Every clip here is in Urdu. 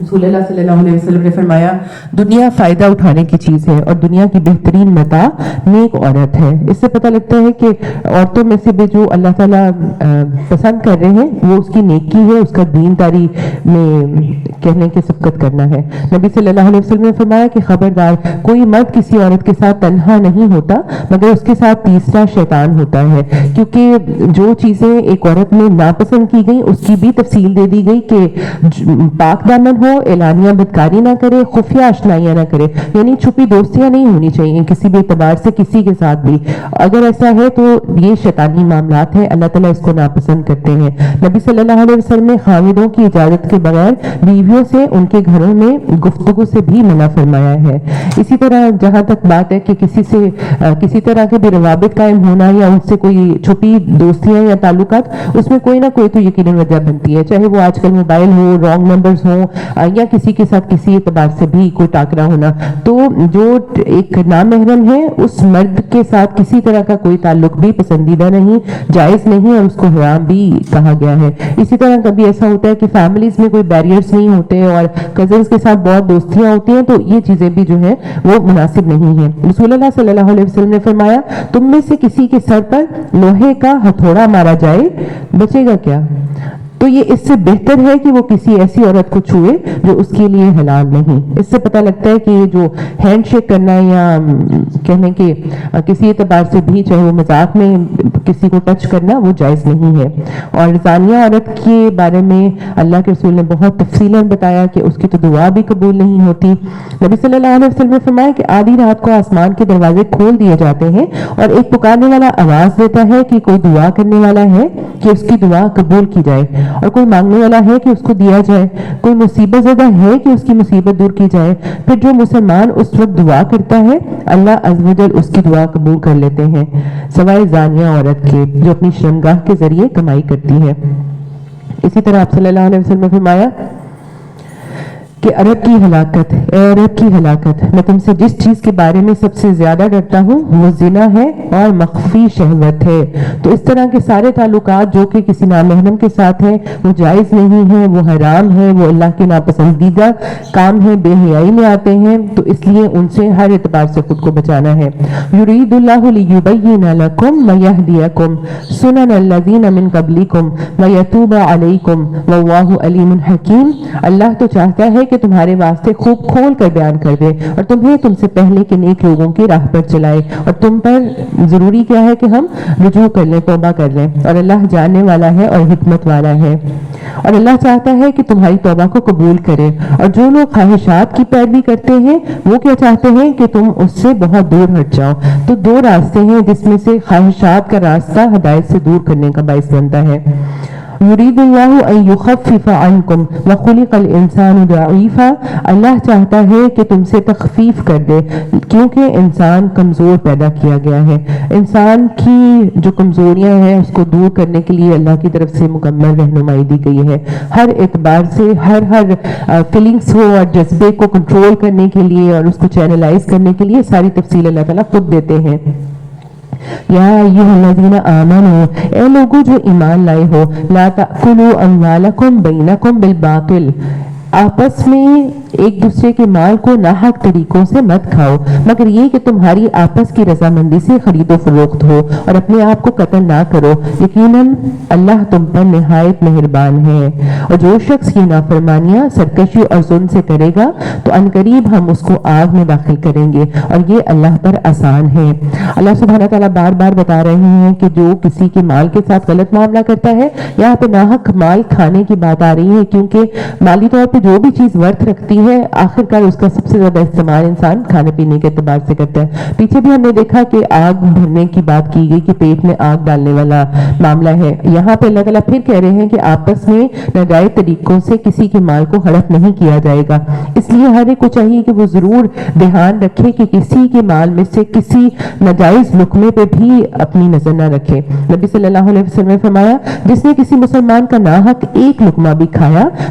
رسول اللہ صلی اللہ علیہ وسلم نے فرمایا دنیا فائدہ اٹھانے کی چیز ہے اور دنیا کی بہترین متاع نیک عورت ہے۔ اس سے پتہ لگتا ہے کہ عورتوں میں سے بھی جو اللہ تعالیٰ پسند کر رہے ہیں وہ اس کی نیکی ہے، اس کا دین داری میں کہنے کی سبقت کرنا ہے۔ نبی صلی اللہ علیہ وسلم نے فرمایا کہ خبردار کوئی مرد کسی عورت کے ساتھ تنہا نہیں ہوتا مگر اس کے ساتھ تیسرا شیطان ہوتا ہے، کیونکہ جو چیزیں ایک عورت میں ناپسند کی گئی اس کی بھی تفصیل دے دی گئی کہ پاک دامن ہو، اعلانیہ بدکاری نہ کرے، خفیہ اشنائیاں نہ کرے، یعنی چھپی دوستیاں نہیں ہونی چاہیے کسی بھی اعتبار سے کسی کے ساتھ بھی۔ اگر ایسا ہے تو یہ شیطانی معاملات ہیں، اللہ تعالیٰ اس کو ناپسند کرتے ہیں۔ نبی صلی اللہ علیہ وسلم نے خاوندوں کی اجازت کے بغیر بیویوں سے ان کے گھروں میں گفتگو سے بھی منع فرمایا ہے۔ اسی طرح جہاں تک بات ہے کہ کسی سے کسی طرح کے بھی روابط قائم ہونا یا ان سے کوئی چھپی دوستیاں یا تعلقات، اس میں کوئی نہ کوئی تو یقیناً وجہ بنتی ہے، چاہے وہ آج کل موبائل ہو، رانگ نمبرز ہوں، یا کسی کے ساتھ کسی اعتبار سے بھی کوئی ٹاکرا ہونا۔ تو جو ایک نامحرم ہے اس مرد کے ساتھ کسی طرح کا کوئی تعلق بھی پسندیدہ نہیں، جائز نہیں، اور اس کو حرام بھی کہا گیا ہے۔ اسی طرح کبھی ایسا ہوتا ہے کہ فیملیز میں کوئی بیریئرز نہیں ہوتے اور کزنز کے ساتھ بہت دوستیاں ہوتی ہیں، تو یہ چیزیں بھی جو ہیں وہ مناسب نہیں ہیں۔ رسول اللہ صلی اللہ علیہ وسلم نے فرمایا تم میں سے کسی کے سر پر لوہے کا ہتھوڑا مارا جائے بچے گا کیا؟ تو یہ اس سے بہتر ہے کہ وہ کسی ایسی عورت کو چھوئے جو اس کے لیے حلال نہیں۔ اس سے پتہ لگتا ہے کہ یہ جو ہینڈ شیک کرنا یا کہنے کہ کسی اعتبار سے بھی چاہے وہ مذاق میں کسی کو ٹچ کرنا وہ جائز نہیں ہے۔ اور زانیہ عورت کے بارے میں اللہ کے رسول نے بہت تفصیلاً بتایا کہ اس کی تو دعا بھی قبول نہیں ہوتی۔ نبی صلی اللہ علیہ وسلم نے فرمایا کہ آدھی رات کو آسمان کے دروازے کھول دیے جاتے ہیں اور ایک پکارنے والا آواز دیتا ہے کہ کوئی دعا کرنے والا ہے کہ اس کی دعا قبول کی جائے، اور کوئی مانگنے والا ہے کہ اس کو دیا جائے، کوئی مصیبت زدہ ہے کہ اس کی مصیبت دور کی جائے۔ پھر جو مسلمان اس وقت دعا کرتا ہے اللہ عز و جل اس کی دعا قبول کر لیتے ہیں، سوائے زانیہ عورت کے جو اپنی شرمگاہ کے ذریعے کمائی کرتی ہے۔ اسی طرح آپ صلی اللہ علیہ وسلم نے فرمایا کہ عرب کی ہلاکت، اے عرب کی ہلاکت، میں تم سے جس چیز کے بارے میں سب سے زیادہ ڈرتا ہوں وہ زنا ہے اور مخفی شہوت ہے۔ تو اس طرح کے سارے تعلقات جو کہ کسی نامحرم کے ساتھ ہیں وہ جائز نہیں ہیں، وہ حرام ہیں، وہ اللہ کے ناپسندیدہ کام ہیں، بے حیائی میں آتے ہیں، تو اس لیے ان سے ہر اعتبار سے خود کو بچانا ہے۔ یرید اللہ لیبین لکم ویہدیکم سنن الذین من قبلکم ویتوب علیکم واللہ علیم حکیم۔ اللہ تو چاہتا ہے کہ تمہارے واسطے خوب کھول کر بیان کر دے اور تمہیں تم سے پہلے کے نیک لوگوں کی راہ پر چلائے، اور تم پر ضروری کیا ہے کہ ہم رجوع کر لیں، توبہ کر لیں، اور اللہ جاننے والا ہے اور حکمت والا ہے۔ اور اللہ چاہتا ہے کہ تمہاری توبہ کو قبول کرے، اور جو لوگ خواہشات کی پیروی کرتے ہیں وہ کیا چاہتے ہیں کہ تم اس سے بہت دور ہٹ جاؤ۔ تو دو راستے ہیں جس میں سے خواہشات کا راستہ ہدایت سے دور کرنے کا باعث بنتا ہے۔ یرید اللہ ان یخفف عنکم وخلق الانسان ضعیفا، اللہ چاہتا ہے کہ تم سے تخفیف کر دے کیونکہ انسان کمزور پیدا کیا گیا ہے۔ انسان کی جو کمزوریاں ہیں اس کو دور کرنے کے لیے اللہ کی طرف سے مکمل رہنمائی دی گئی ہے، ہر اعتبار سے، ہر فیلنگس ہو اور جذبے کو کنٹرول کرنے کے لیے اور اس کو چینلائز کرنے کے لیے ساری تفصیل اللہ تعالیٰ خود دیتے ہیں۔ یا ایھا الذین آمنوا، اے لوگوں جو ایمان لائے ہو، لا تأکلوا اموالکم بینکم بالباطل، آپس میں ایک دوسرے کے مال کو ناحق طریقوں سے مت کھاؤ مگر یہ کہ تمہاری آپس کی رضامندی سے خرید و فروخت ہو، اور اپنے آپ کو قتل نہ کرو، یقیناً اللہ تم پر نہایت مہربان ہے۔ اور جو شخص یہ نافرمانیاں سرکشی اور ظلم سے کرے گا تو عنقریب ہم اس کو آگ میں داخل کریں گے، اور یہ اللہ پر آسان ہے۔ اللہ سبحانہ تعالیٰ بار بار بتا رہے ہیں کہ جو کسی کے مال کے ساتھ غلط معاملہ کرتا ہے، یہاں پہ ناحق مال کھانے کی بات آ رہی ہے، کیونکہ مالی طور پہ جو بھی چیز ورتھ رکھتی ہے آخر کار اس کا سب سے زیادہ استعمال انسان کھانے پینے کے اعتبار سے کرتا ہے۔ پیچھے بھی ہم نے دیکھا کہ آگ بھرنے کی بات کی گئی کہ پیٹ میں آگ ڈالنے والا معاملہ ہے، یہاں پہ اللہ تعالیٰ پھر کہہ رہے ہیں کہ آپس میں ناجائز طریقوں سے کسی کے مال کو ہڑپ نہیں کیا جائے گا۔ اس لیے ہر ایک کو چاہیے کہ وہ ضرور دھیان رکھے کہ کسی کے مال میں سے کسی ناجائز لقمے پہ بھی اپنی نظر نہ رکھے۔ نبی صلی اللہ علیہ وسلم نے فرمایا جس نے کسی مسلمان کا ناحق ایک لقمہ بھی کھایا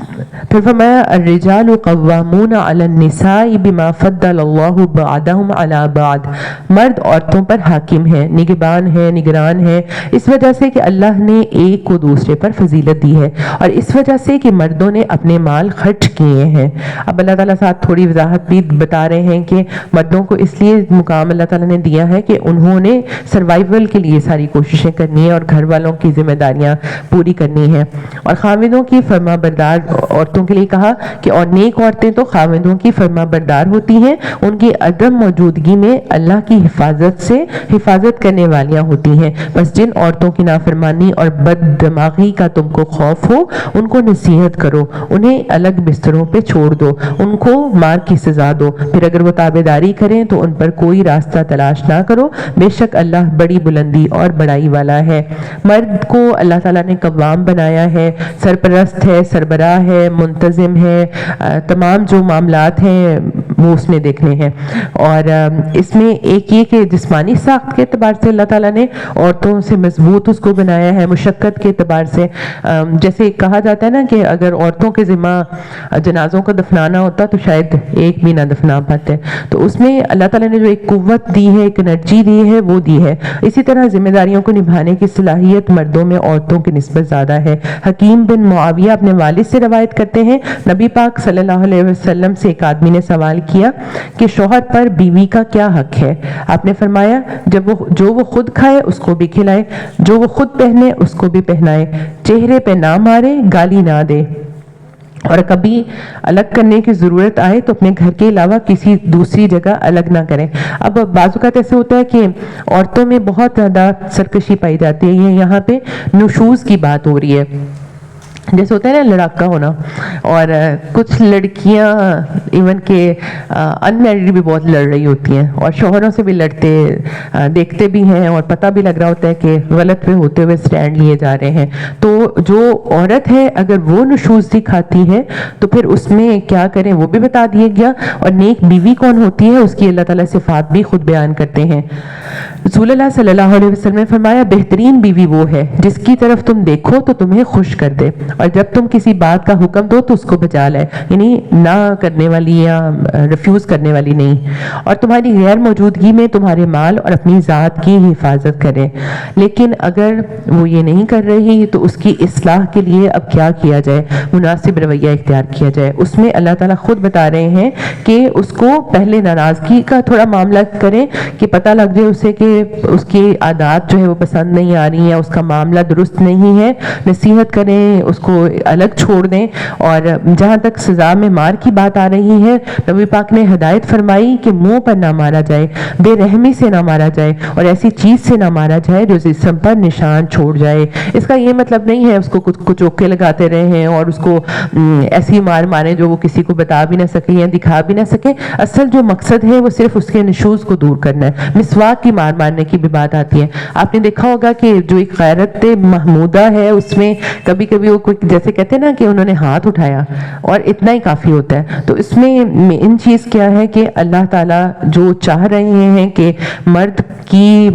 پھر فرمایا الرجال قوامون علی النساء بما فضل اللہ بعضهم علی بعض، مرد عورتوں پر حاکم ہے، نگہبان ہے، نگران ہے، اس وجہ سے کہ اللہ نے ایک کو دوسرے پر فضیلت دی ہے، اور اس وجہ سے کہ مردوں نے اپنے مال خرچ کیے ہیں۔ اب اللہ تعالیٰ ساتھ تھوڑی وضاحت بھی بتا رہے ہیں کہ مردوں کو اس لیے مقام اللہ تعالیٰ نے دیا ہے کہ انہوں نے سروائیول کے لیے ساری کوششیں کرنی ہیں اور گھر والوں کی ذمہ داریاں پوری کرنی ہیں، اور خاوندوں کی فرما بردار عورتوں کے لیے کہا کہ اور نیک عورتیں تو خاوندوں کی فرما بردار ہوتی ہیں، ان کی عدم موجودگی میں اللہ کی حفاظت سے حفاظت کرنے والیاں ہوتی ہیں، بس جن عورتوں کی نافرمانی اور بد دماغی کا تم کو خوف ہو ان کو نصیحت کرو، انہیں الگ بستروں پہ چھوڑ دو، ان کو مار کی سزا دو، پھر اگر وہ تابعداری کریں تو ان پر کوئی راستہ تلاش نہ کرو، بے شک اللہ بڑی بلندی اور بڑائی والا ہے۔ مرد کو اللہ تعالیٰ نے قوام بنایا ہے، سرپرست ہے، سربراہ ہے، منتظم ہے، تمام جو معاملات ہیں وہ اس نے دیکھنے ہیں، اور اس میں ایک یہ کہ جسمانی ساخت کے اعتبار سے اللہ تعالیٰ نے عورتوں سے مضبوط اس کو بنایا ہے، مشقت کے اعتبار سے جیسے کہا جاتا ہے نا کہ اگر عورتوں کے ذمہ جنازوں کو دفنانا ہوتا تو شاید ایک بھی نہ دفنا پاتے، تو اس میں اللہ تعالیٰ نے جو ایک قوت دی ہے، ایک انرجی دی ہے وہ دی ہے۔ اسی طرح ذمہ داریوں کو نبھانے کی صلاحیت مردوں میں عورتوں کی نسبت زیادہ ہے۔ حکیم بن معاویہ اپنے والد سے روایت کرتے ہیں، نبی پاک صلی اللہ علیہ وسلم سے ایک آدمی نے سوال کیا کہ شوہر پر بیوی کا کیا حق ہے؟ آپ نے فرمایا جو وہ خود کھائے اس کو بھی کھلائے، جو وہ خود پہنے اس کو بھی پہنائے، چہرے پہ نہ مارے، گالی نہ دے، اور کبھی الگ کرنے کی ضرورت آئے تو اپنے گھر کے علاوہ کسی دوسری جگہ الگ نہ کریں۔ اب بعض اوقات ایسے ہوتا ہے کہ عورتوں میں بہت زیادہ سرکشی پائی جاتی ہے، یہ یہاں پہ نشوز کی بات ہو رہی ہے، جیسے ہوتا ہے نا لڑاکا ہونا، اور کچھ لڑکیاں ایون کہ ان میرڈ بھی بہت لڑ رہی ہوتی ہیں اور شوہروں سے بھی لڑتے دیکھتے بھی ہیں، اور پتہ بھی لگ رہا ہوتا ہے کہ غلط پہ ہوتے ہوئے سٹینڈ لیے جا رہے ہیں۔ تو جو عورت ہے اگر وہ نشوز دکھاتی ہے تو پھر اس میں کیا کریں وہ بھی بتا دیا گیا، اور نیک بیوی کون ہوتی ہے اس کی اللہ تعالیٰ صفات بھی خود بیان کرتے ہیں۔ رسول اللہ صلی اللہ علیہ وسلم نے فرمایا بہترین بیوی وہ ہے جس کی طرف تم دیکھو تو تمہیں خوش کر دے، اور جب تم کسی بات کا حکم دو تو اس کو بجا لائے، یعنی نہ کرنے والی یا ریفیوز کرنے والی نہیں، اور تمہاری غیر موجودگی میں تمہارے مال اور اپنی ذات کی حفاظت کرے۔ لیکن اگر وہ یہ نہیں کر رہی تو اس کی اصلاح کے لیے اب کیا کیا جائے؟ مناسب رویہ اختیار کیا جائے۔ اس میں اللہ تعالیٰ خود بتا رہے ہیں کہ اس کو پہلے ناراضگی کا تھوڑا معاملہ کریں کہ پتہ لگ جائے اسے کہ اس کی عادات جو ہے وہ پسند نہیں آ رہی ہیں، اس کا معاملہ درست نہیں ہے، نصیحت کریں، اس کو الگ چھوڑ دیں۔ اور جہاں تک سزا میں مار کی بات آ رہی ہے، نبی پاک نے ہدایت فرمائی کہ منہ پر نہ مارا جائے، بے رحمی سے نہ مارا جائے، اور ایسی چیز سے نہ مارا جائے جو جسم پر نشان چھوڑ جائے۔ اس کا یہ مطلب نہیں ہے اس کو کچھ چوکے لگاتے رہے ہیں اور اس کو ایسی مار مارے جو وہ کسی کو بتا بھی نہ سکے یا دکھا بھی نہ سکے۔ اصل جو مقصد ہے وہ صرف اس کے نشوز کو دور کرنا ہے۔ مسواک کی مار مارنے کی بھی بات آتی ہے، آپ نے دیکھا ہوگا کہ جو ایک غیرت محمودہ ہے اس میں کبھی کبھی وہ کوئی جیسے کہتے ہیں نا کہ انہوں نے ہاتھ اٹھایا اور اتنا ہی کافی ہوتا ہے۔ تو اس میں ان چیز کیا ہے کہ اللہ تعالیٰ جو چاہ رہے ہیں کہ مرد کی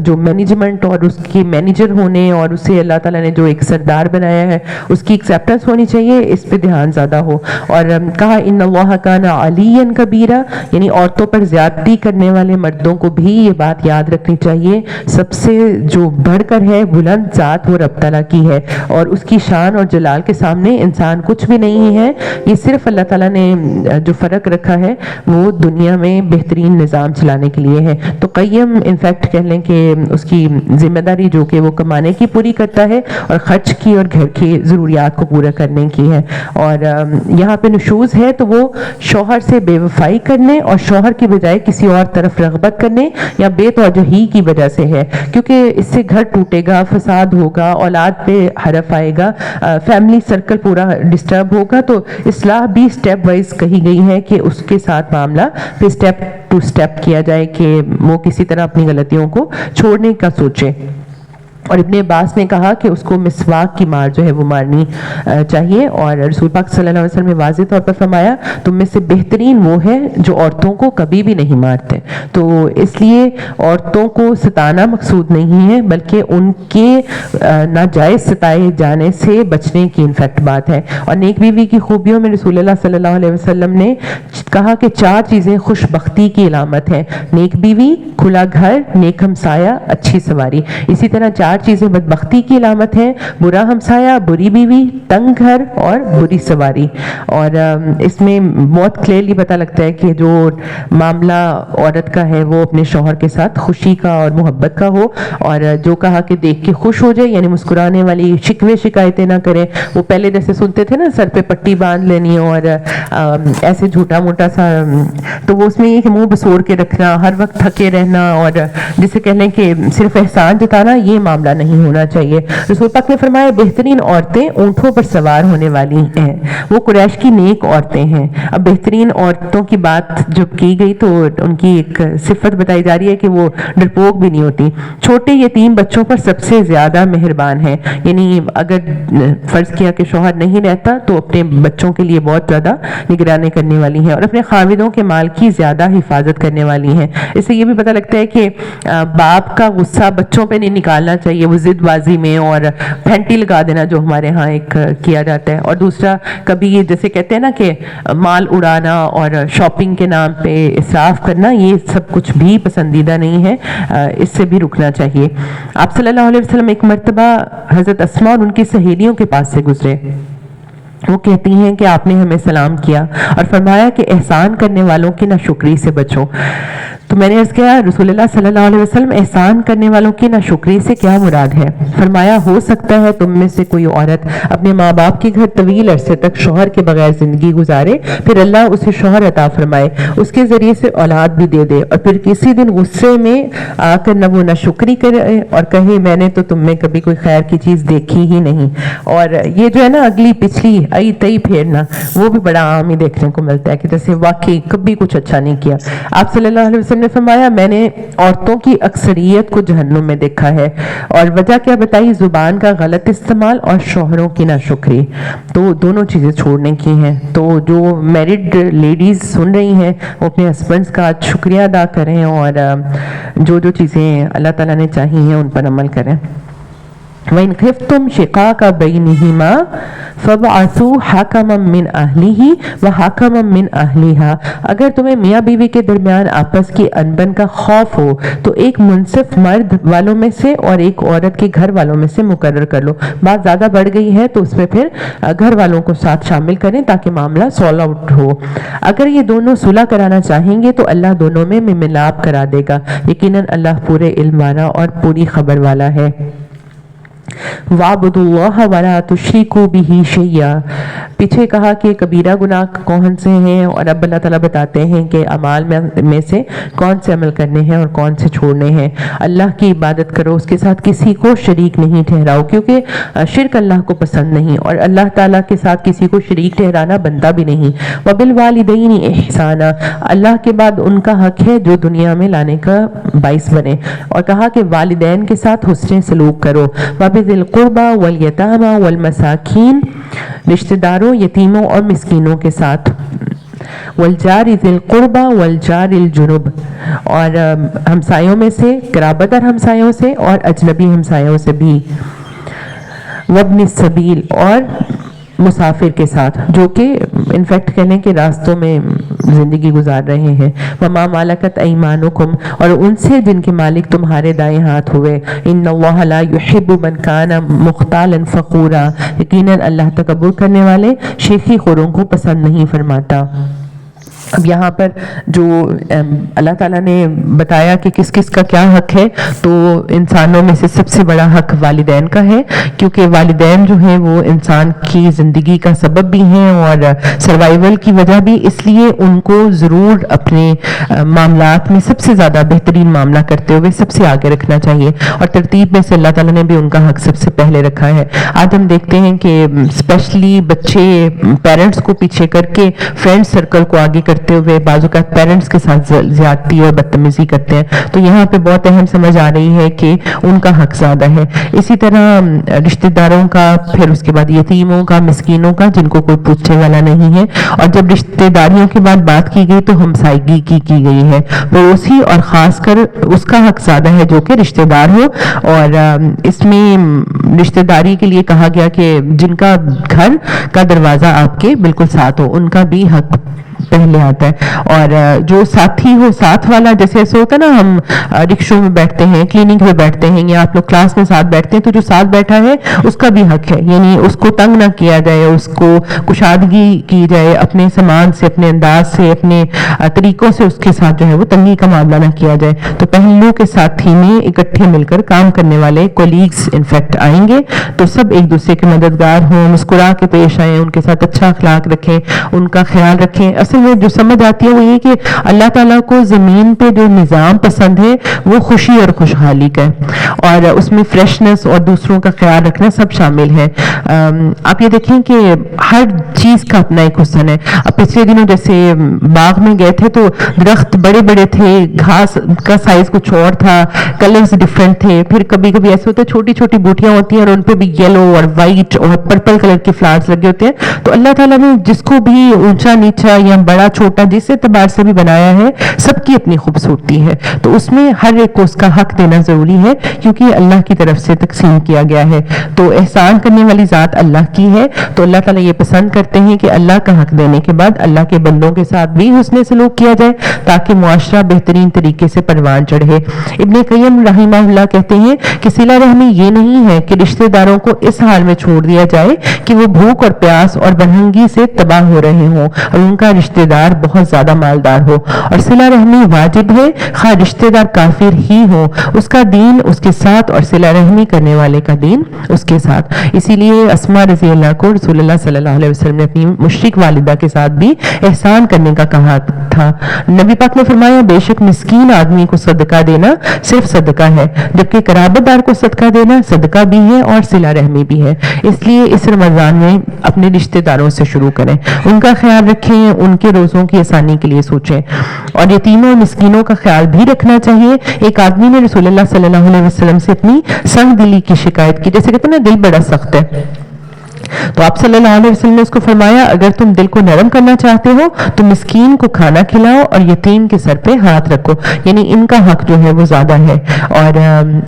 جو مینجمنٹ اور اس کے مینیجر ہونے اور اسے اللہ تعالیٰ نے جو ایک سردار بنایا ہے اس کی ایکسیپٹنس ہونی چاہیے، اس پہ دھیان زیادہ ہو۔ اور کہا ان اللہ کان علیا کبیرا، یعنی عورتوں پر زیادتی کرنے والے مردوں کو بھی یہ بات یاد رکھنی چاہیے، سب سے جو بڑھ کر ہے بلند ذات وہ رب تعالیٰ کی ہے، اور اس کی شان اور جلال کے سامنے انسان کچھ بھی نہیں ہے۔ یہ صرف اللہ تعالیٰ نے جو فرق رکھا ہے وہ دنیا میں بہترین نظام چلانے کے لیے ہے۔ تو قیم انفیکٹ کہہ لیں کہ اس کی ذمہ داری جو کہ وہ کمانے کی پوری کرتا ہے اور خرچ کی اور گھر کی ضروریات کو پورا کرنے کی ہے۔ اور یہاں پہ نشوز ہے تو وہ شوہر سے بے وفائی کرنے اور شوہر کی بجائے کسی اور طرف رغبت کرنے یا بے توجہی کی وجہ سے ہے، کیونکہ اس سے گھر ٹوٹے گا، فساد ہوگا، اولاد پہ حرف آئے گا، فیملی سرکل پورا ڈسٹرب ہوگا۔ تو اصلاح بھی سٹیپ وائز کہی گئی ہے کہ اس کے ساتھ معاملہ پھر سٹیپ ٹو سٹیپ کیا جائے کہ وہ کسی طرح اپنی غلطیوں کو چھوڑنے کا سوچے۔ اور ابن عباس نے کہا کہ اس کو مسواک کی مار جو ہے وہ مارنی چاہیے، اور رسول پاک صلی اللہ علیہ وسلم نے واضح طور پر فرمایا تم میں سے بہترین وہ ہے جو عورتوں کو کبھی بھی نہیں مارتے۔ تو اس لیے عورتوں کو ستانا مقصود نہیں ہے، بلکہ ان کے ناجائز ستائے جانے سے بچنے کی انفیکٹ بات ہے۔ اور نیک بیوی کی خوبیوں میں رسول اللہ صلی اللہ علیہ وسلم نے کہا کہ 4 چیزیں خوش بختی کی علامت ہیں: نیک بیوی، کھلا گھر، نیک ہمسایہ، اچھی سواری۔ اسی طرح 4 چیزیں بدبختی کی علامت ہیں: برا ہمسایہ، بری بیوی، تنگ گھر اور بری سواری۔ اور اس میں بہت کلیئرلی پتہ لگتا ہے کہ جو معاملہ عورت کا ہے وہ اپنے شوہر کے ساتھ خوشی کا اور محبت کا ہو، اور جو کہا کہ دیکھ کے خوش ہو جائے، یعنی مسکرانے والی شکوے شکایتیں نہ کرے۔ وہ پہلے جیسے سنتے تھے نا، سر پہ پٹی باندھ لینی اور ایسے جھوٹا موٹا سا، تو وہ اس میں یہ کہ منہ بسوڑ کے رکھنا، ہر وقت تھکے رہنا، اور جسے کہہ لیں کہ صرف احسان جتانا، یہ معاملہ نہیں ہونا چاہیے۔ رسول پاک نے فرمایا بہترین عورتیں اونٹوں پر سوار ہونے والی ہیں، وہ قریش کی نیک عورتیں ہیں۔ اب بہترین عورتوں کی بات جب کی گئی تو ان کی ایک صفت بتائی جا رہی ہے کہ وہ ڈرپوک بھی نہیں ہوتی، چھوٹے یتیم بچوں پر سب سے زیادہ مہربان ہیں، یعنی اگر فرض کیا کہ شوہر نہیں رہتا تو اپنے بچوں کے لیے بہت زیادہ نگرانی کرنے والی ہیں، اور اپنے خاوندوں کے مال کی زیادہ حفاظت کرنے والی ہیں۔ اس سے یہ بھی پتہ لگتا ہے کہ باپ کا غصہ بچوں پہ نہیں نکالنا چاہیے، وہ ضد بازی میں اور پھینٹی لگا دینا جو ہمارے ہاں ایک کیا جاتا ہے، اور دوسرا کبھی یہ جیسے کہتے ہیں نا کہ مال اڑانا اور شاپنگ کے نام پہ اسراف کرنا، یہ سب کچھ بھی پسندیدہ نہیں ہے، اس سے بھی رکنا چاہیے۔ آپ صلی اللہ علیہ وسلم ایک مرتبہ حضرت اسماء اور ان کی سہیلیوں کے پاس سے گزرے، وہ کہتی ہیں کہ آپ نے ہمیں سلام کیا اور فرمایا کہ احسان کرنے والوں کی ناشکری سے بچو۔ تو میں نے عرض کیا رسول اللہ صلی اللہ علیہ وسلم احسان کرنے والوں کی ناشکری سے کیا مراد ہے؟ فرمایا ہو سکتا ہے تم میں سے کوئی عورت اپنے ماں باپ کے گھر طویل عرصے تک شوہر کے بغیر زندگی گزارے، پھر اللہ اسے شوہر عطا فرمائے، اس کے ذریعے سے اولاد بھی دے دے، اور پھر کسی دن غصے میں آ کر نہ وہ ناشکری کرے اور کہے میں نے تو تم میں کبھی کوئی خیر کی چیز دیکھی ہی نہیں۔ اور یہ جو ہے نا اگلی پچھلی ائی تئی پھیرنا، وہ بھی بڑا عام ہی دیکھنے کو ملتا ہے کہ جیسے واقعی کبھی کچھ اچھا نہیں کیا۔ آپ صلی اللہ علیہ وسلم نے فرمایا میں نے عورتوں کی اکثریت کو جہنم میں دیکھا ہے، اور وجہ کیا بتائی؟ زبان کا غلط استعمال اور شوہروں کی ناشکری، تو دونوں چیزیں چھوڑنے کی ہیں۔ تو جو میرڈ لیڈیز سن رہی ہیں وہ اپنے ہسبینڈز کا شکریہ ادا کریں، اور جو جو چیزیں اللہ تعالیٰ نے چاہی ہیں ان پر عمل کریں۔ وَإِنْ خِفْتُمْ شِقَاقَ بَيْنِهِمَا فَابْعَثُوا حَكَمًا مِّنْ أَهْلِهِ وَحَكَمًا مِّنْ أَهْلِهَا، اگر تمہیں میاں بیوی کے درمیان آپس کی انبن کا خوف ہو تو ایک منصف مرد والوں میں سے اور ایک عورت کے گھر والوں میں سے مقرر کر لو۔ بات زیادہ بڑھ گئی ہے تو اس میں پھر گھر والوں کو ساتھ شامل کریں تاکہ معاملہ سولو آؤٹ ہو۔ اگر یہ دونوں صلح کرانا چاہیں گے تو اللہ دونوں میں ملاپ کرا دے گا، یقیناً اللہ پورے علم والا اور پوری خبر والا ہے۔ وَاعْبُدُوا اللَّهَ وَلَا تُشْرِكُوا بِهِ شَيْئًا، پیچھے کہا کہ کبیرہ گناہ کون سے ہیں، اور اب اللہ تعالیٰ بتاتے ہیں کہ اعمال میں سے کون سے عمل کرنے ہیں اور کون سے چھوڑنے ہیں۔ اللہ کی عبادت کرو، اس کے ساتھ کسی کو شریک نہیں ٹھہراؤ، کیونکہ شرک اللہ کو پسند نہیں، اور اللہ تعالیٰ کے ساتھ کسی کو شریک ٹھہرانا بنتا بھی نہیں۔ وَبِالْوَالِدَيْنِ إِحْسَانًا، اللہ کے بعد ان کا حق ہے جو دنیا میں لانے کا باعث بنے، اور کہا کہ والدین کے ساتھ حسن سلوک کرو۔ وَبِذِي الْقُرْبَى وَالْيَتَامَى وَالْمَسَاكِينِ، رشتہ داروں، یتیموں اور مسکینوں کے ساتھ۔ وَالْجَارِ ذِي الْقُرْبَى وَالْجَارِ الْجُنُبِ، اور ہمسایوں میں سے، قرابتر ہمسایوں سے اور اجنبی ہمسایوں سے بھی۔ وَابْنِ السَّبِيلِ، اور مسافر کے ساتھ جو کہ انفیکٹ کہہ لیں کہ راستوں میں زندگی گزار رہے ہیں۔ وَمَا مَلَكَتْ أَيْمَانُكُمْ، اور ان سے جن کے مالک تمہارے دائیں ہاتھ ہوئے۔ إِنَّ اللَّهَ لَا يُحِبُّ مَنْ كَانَ مُخْتَالًا فَخُورًا، یقیناً اللہ تکبر کرنے والے شیخی خوروں کو پسند نہیں فرماتا۔ اب یہاں پر جو اللہ تعالیٰ نے بتایا کہ کس کس کا کیا حق ہے، تو انسانوں میں سے سب سے بڑا حق والدین کا ہے، کیونکہ والدین جو ہیں وہ انسان کی زندگی کا سبب بھی ہیں اور سروائیول کی وجہ بھی، اس لیے ان کو ضرور اپنے معاملات میں سب سے زیادہ بہترین معاملہ کرتے ہوئے سب سے آگے رکھنا چاہیے، اور ترتیب میں سے اللہ تعالیٰ نے بھی ان کا حق سب سے پہلے رکھا ہے۔ آج ہم دیکھتے ہیں کہ اسپیشلی بچے پیرنٹس کو پیچھے کر کے فرینڈ سرکل کو آگے کرتے ہوئے بعض اوقات پیرنٹس کے ساتھ زیادتی اور بدتمیزی کرتے ہیں، تو یہاں پہ بہت اہم سمجھ آ رہی ہے کہ ان کا حق زیادہ ہے. اسی طرح رشتہ داروں کا، پھر اس کے بعد یتیموں کا، مسکینوں کا جن کو کوئی پوچھنے والا نہیں ہے. اور جب رشتہ داریوں کے بعد بات کی گئی تو ہمسائیگی کی گئی ہے. پڑوسی اور خاص کر اس کا حق زیادہ ہے جو کہ رشتہ دار ہو. اور اس میں رشتہ داری کے لیے کہا گیا کہ جن کا گھر کا دروازہ آپ کے بالکل ساتھ ہو ان کا بھی حق پہلے آتا ہے. اور جو ساتھی ہو، ساتھ والا، جیسے ایسے ہوتا ہے نا، ہم رکشوں میں بیٹھتے ہیں، کلینک میں بیٹھتے ہیں، یا آپ لوگ کلاس میں ساتھ بیٹھتے ہیں، تو جو ساتھ بیٹھا ہے اس کا بھی حق ہے، یعنی اس کو تنگ نہ کیا جائے، اس کو کشادگی کی جائے، اپنے سامان سے، اپنے انداز سے، اپنے طریقوں سے اس کے ساتھ جو ہے وہ تنگی کا معاملہ نہ کیا جائے. تو پہلو کے ساتھی میں اکٹھے مل کر کام کرنے والے کولیگز انفیکٹ آئیں گے تو سب ایک دوسرے کے مددگار ہوں، مسکرا کے پیش آئیں، ان کے ساتھ اچھا اخلاق رکھیں، ان کا خیال رکھیں. اصل میں جو سمجھ آتی ہے وہ یہ کہ اللہ تعالیٰ کو زمین پہ جو نظام پسند ہے وہ خوشی اور خوشحالی کا ہے، اور اس میں فریشنس اور دوسروں کا خیال رکھنا سب شامل ہے. آپ یہ دیکھیں کہ ہر چیز کا اپنا ایک حسن ہے. اب پچھلے دنوں جیسے باغ میں گئے تھے تو درخت بڑے بڑے تھے، گھاس کا سائز کچھ اور تھا، کلرز ڈفرینٹ تھے. پھر کبھی کبھی ایسے ہوتا ہے چھوٹی چھوٹی بوٹیاں ہوتی ہیں اور ان پہ بھی یلو اور وائٹ اور پرپل کلر کے فلاورز لگے ہوتے ہیں. تو اللہ تعالیٰ نے جس کو بھی اونچا نیچا یا بڑا چھوٹا جس اعتبار سے بھی بنایا ہے، سب کی اپنی خوبصورتی ہے. تو اس میں ہر ایک کو اس کا حق دینا ضروری ہے کیونکہ اللہ کی طرف سے تقسیم کیا گیا ہے. تو احسان کرنے والی ذات اللہ کی ہے. تو اللہ تعالیٰ یہ پسند کرتے ہیں کہ اللہ کا حق دینے کے بعد اللہ کے بندوں کے ساتھ بھی حسن سلوک کیا جائے تاکہ معاشرہ بہترین طریقے سے پروان چڑھے. ابن قیم رحمہ اللہ کہتے ہیں کہ صلہ رحمی یہ نہیں ہے کہ رشتہ داروں کو اس حال میں چھوڑ دیا جائے کہ وہ بھوک اور پیاس اور برہنگی سے تباہ ہو رہے ہوں اور ان کا رشتہ دار بہت زیادہ مالدار ہو. اور صلہ رحمی واجب ہے خواہ رشتہ دار کافر ہی ہو، اس کا دین اس کے ساتھ اور صلہ رحمی کرنے والے کا دین اس کے ساتھ. اسی لیے اسماء رضی اللہ کو رسول اللہ صلی اللہ علیہ وسلم نے اپنی مشرک والدہ کے ساتھ بھی احسان کرنے کا کہا تھا. نبی پاک نے فرمایا بے شک مسکین آدمی کو صدقہ دینا صرف صدقہ ہے، جبکہ قرابت دار کو صدقہ دینا صدقہ بھی ہے اور صلہ رحمی بھی ہے. اس لیے اس رمضان میں اپنے رشتہ داروں سے شروع کریں، ان کا خیال رکھیں، ان کے روزوں کی آسانی کے لیے سوچیں. اور یتیموں اور مسکینوں کا خیال بھی رکھنا چاہیے. ایک آدمی نے رسول اللہ صلی اللہ علیہ وسلم سے اپنی سنگ دلی کی شکایت کی، جیسے کہتے ہیں نا دل بڑا سخت ہے. تو آپ صلی اللہ علیہ وسلم نے اس کو فرمایا اگر تم دل کو نرم کرنا چاہتے ہو تو مسکین کو کھانا کھلاؤ اور یتیم کے سر پہ ہاتھ رکھو، یعنی ان کا حق جو ہے وہ زیادہ ہے. اور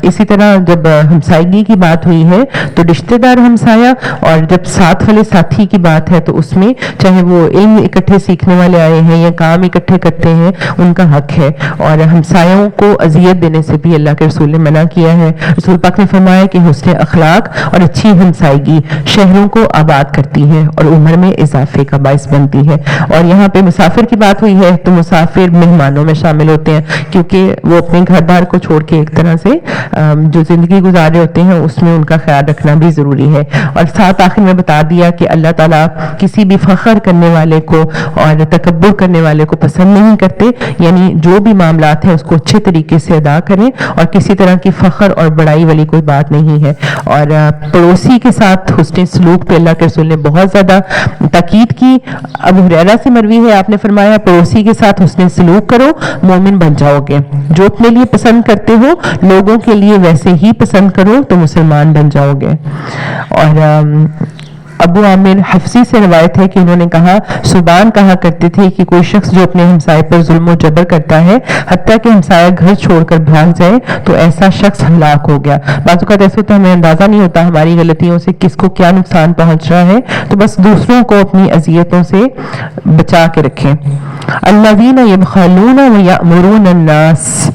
اسی طرح جب ہمسائیگی کی بات ہوئی ہے تو رشتہ دار ہمسایہ، اور جب ساتھ والے ساتھی کی بات ہے تو اس میں چاہے وہ علم اکٹھے سیکھنے والے آئے ہیں یا کام اکٹھے کرتے ہیں ان کا حق ہے. اور ہمسایوں کو اذیت دینے سے بھی اللہ کے رسول نے منع کیا ہے. رسول پاک نے فرمایا کہ حسن اخلاق اور اچھی ہمسائیگی شہروں کو آباد کرتی ہے اور عمر میں اضافے کا باعث بنتی ہے. اور یہاں پہ مسافر کی بات ہوئی ہے تو مسافر مہمانوں میں شامل ہوتے ہیں کیونکہ وہ اپنے گھر بار کو چھوڑ کے ایک طرح سے جو زندگی گزار رہے ہوتے ہیں اس میں ان کا خیال رکھنا بھی ضروری ہے. اور ساتھ آخر میں بتا دیا کہ اللہ تعالیٰ کسی بھی فخر کرنے والے کو اور تکبر کرنے والے کو پسند نہیں کرتے، یعنی جو بھی معاملات ہیں اس کو اچھے طریقے سے ادا کریں اور کسی طرح کی فخر اور بڑائی والی کوئی بات نہیں ہے. اور پڑوسی کے ساتھ حسن سلوک پہ اللہ کے رسول نے بہت زیادہ تاکید کی. ابو ہریرہ سے مروی ہے، آپ نے فرمایا پڑوسی کے ساتھ حسن سلوک کرو مومن بن جاؤ گے. جو اپنے لیے پسند کرتے ہو لوگوں کے لیے ویسے ہی پسند کرو تو مسلمان بن جاؤ گے. اور ابو عامر حفصی سے روایت ہے کہ انہوں نے کہا سبحان کہا کرتے تھے کہ کوئی شخص جو اپنے ہمسائے پر ظلم و جبر کرتا ہے حتیٰ کہ ہمسایہ گھر چھوڑ کر بھاگ جائے تو ایسا شخص ہلاک ہو گیا. بعض اوقات ایسا ہوتا ہے ہمیں اندازہ نہیں ہوتا ہماری غلطیوں سے کس کو کیا نقصان پہنچ رہا ہے، تو بس دوسروں کو اپنی اذیتوں سے بچا کے رکھیں. الذین یبخلون ویأمرون الناس،